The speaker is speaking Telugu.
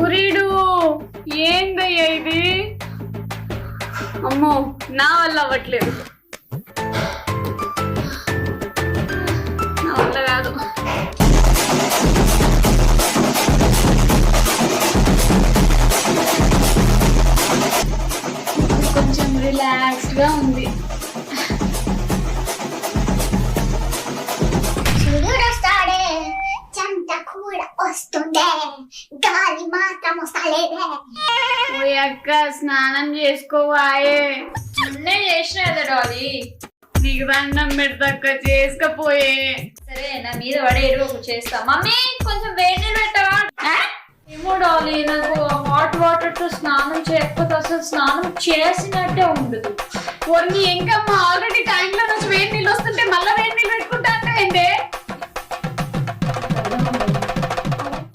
సూర్యుడు ఏందయ్యా ఇది? అమ్మో నా వల్ల అవ్వట్లేదు, నా వల్ల కాదు. కొంచెం రిలాక్స్డ్ గా ఉంది. వస్తుండే గాలి మాత్రం వస్తలేదే. ఓ అక్క స్నానం చేసుకోవాయే. నిన్నే చేసిన కదా డాలీ. నీకు దండం పెడతక్క చేసుకపోయే. సరే నా మీద పడేరు చేస్తా. మమ్మీ కొంచెం వేడి నీళ్ళు పెట్టవా? ఏమో డాలీ, నాకు హాట్ వాటర్ తో స్నానం చేయకపోతే అసలు స్నానం చేసినట్టే ఉండదు. పొన్ని ఎంకమ్మ ఆల్రెడీ ట్యాంక్ లో నుంచి వేడి నీళ్ళు వస్తుంటే మళ్ళీ వేడి నీళ్ళు పెట్టుకుంటా అంటే ఏంటే?